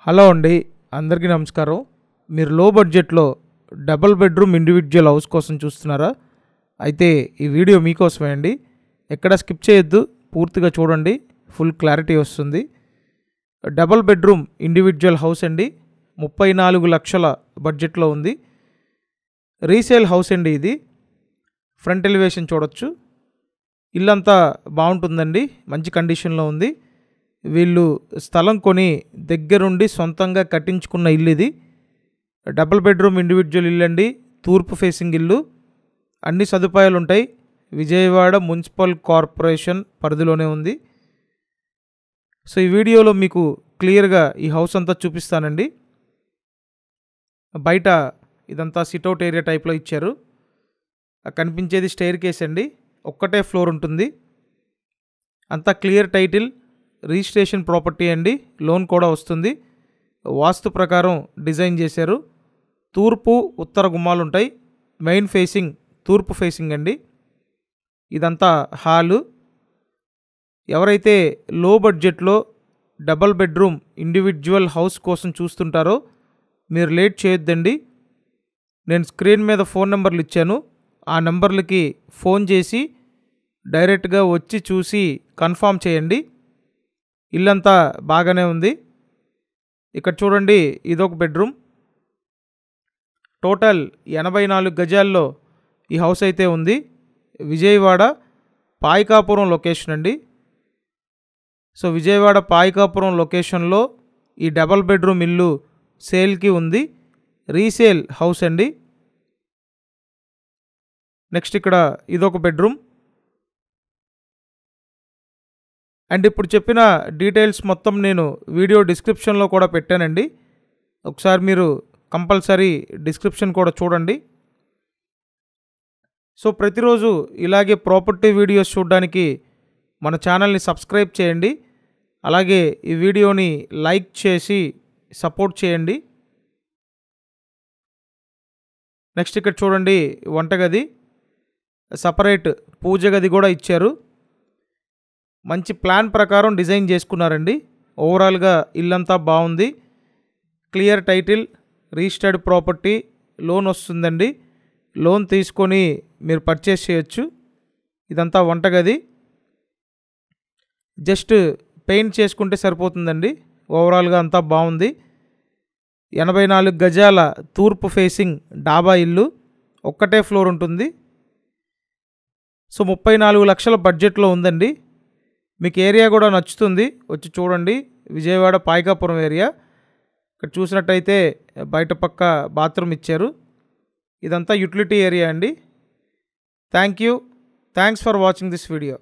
Hello అండి, అందరికీ నమస్కారం. మీరు లో బడ్జెట్లో డబుల్ బెడ్రూమ్ ఇండివిజువల్ హౌస్ కోసం చూస్తున్నారా? అయితే ఈ వీడియో మీకోసమే అండి. ఎక్కడ స్కిప్ చేయొద్దు, పూర్తిగా చూడండి, ఫుల్ క్లారిటీ వస్తుంది. డబుల్ బెడ్రూమ్ ఇండివిజువల్ హౌస్ అండి, 34 లక్షల బడ్జెట్లో ఉంది. రీసేల్ హౌస్ అండి ఇది. ఫ్రంట్ ఎలివేషన్ చూడొచ్చు. ఇల్లంతా బాగుంటుందండి, మంచి కండిషన్లో ఉంది. వీళ్ళు స్థలం కొని దగ్గరుండి సొంతంగా కట్టించుకున్న ఇల్లు ఇది. డబుల్ బెడ్రూమ్ ఇండివిజువల్ ఇల్లు అండి, తూర్పు ఫేసింగ్ ఇల్లు. అన్ని సదుపాయాలు ఉంటాయి. విజయవాడ మున్సిపల్ కార్పొరేషన్ పరిధిలోనే ఉంది. సో ఈ వీడియోలో మీకు క్లియర్గా ఈ హౌస్ అంతా చూపిస్తానండి. బయట ఇదంతా సిట్అవుట్ ఏరియా టైప్లో ఇచ్చారు. కనిపించేది స్టెయిర్ కేస్ అండి, ఒక్కటే ఫ్లోర్ ఉంటుంది. అంతా క్లియర్ టైటిల్, రిజిస్ట్రేషన్ ప్రాపర్టీ అండి, లోన్ కూడా వస్తుంది. వాస్తు ప్రకారం డిజైన్ చేశారు. తూర్పు ఉత్తర గుమ్మాలు ఉంటాయి. మెయిన్ ఫేసింగ్ తూర్పు ఫేసింగ్ అండి. ఇదంతా హాలు. ఎవరైతే లో బడ్జెట్లో డబల్ బెడ్రూమ్ ఇండివిజువల్ హౌస్ కోసం చూస్తుంటారో మీరు లేట్ చేయొద్దండి. నేను స్క్రీన్ మీద ఫోన్ నెంబర్లు ఇచ్చాను. ఆ నెంబర్లకి ఫోన్ చేసి డైరెక్ట్గా వచ్చి చూసి కన్ఫామ్ చేయండి. ఇల్లంతా బాగానే ఉంది. ఇక్కడ చూడండి, ఇదొక బెడ్రూమ్. టోటల్ 84 గజాల్లో ఈ హౌస్ అయితే ఉంది. విజయవాడ పాయకాపురం లొకేషన్ అండి. సో విజయవాడ పాయకాపురం లొకేషన్లో ఈ డబల్ బెడ్రూమ్ ఇల్లు సేల్కి ఉంది. రీసేల్ హౌస్ అండి. నెక్స్ట్ ఇక్కడ ఇదొక బెడ్రూమ్. అండ్ ఇప్పుడు చెప్పిన డీటెయిల్స్ మొత్తం నేను వీడియో డిస్క్రిప్షన్లో కూడా పెట్టానండి. ఒకసారి మీరు కంపల్సరీ డిస్క్రిప్షన్ కూడా చూడండి. సో ప్రతిరోజు ఇలాగే ప్రాపర్టీ వీడియోస్ చూడడానికి మన ఛానల్ని సబ్స్క్రైబ్ చేయండి. అలాగే ఈ వీడియోని లైక్ చేసి సపోర్ట్ చేయండి. నెక్స్ట్ ఇక్కడ చూడండి, వంటగది, సపరేట్ పూజ గది కూడా ఇచ్చారు. మంచి ప్లాన్ ప్రకారం డిజైన్ చేసుకున్నారండి. ఓవరాల్గా ఇల్లంతా బాగుంది. Clear title, registered property, loan వస్తుందండి. లోన్ తీసుకొని మీరు పర్చేస్ చేయొచ్చు. ఇదంతా వంటగది. జస్ట్ పెయింట్ చేసుకుంటే సరిపోతుందండి. ఓవరాల్గా అంతా బాగుంది. 84 గజాల తూర్పు ఫేసింగ్ డాబా ఇల్లు, ఒక్కటే ఫ్లోర్ ఉంటుంది. సో 34 లక్షల బడ్జెట్లో ఉందండి. మీకు ఏరియా కూడా నచ్చుతుంది, వచ్చి చూడండి. విజయవాడ పాయకాపురం ఏరియా. ఇక్కడ చూసినట్టయితే బయట పక్క బాత్రూమ్ ఇచ్చారు. ఇదంతా యూటిలిటీ ఏరియా అండి. Thanks for watching this video.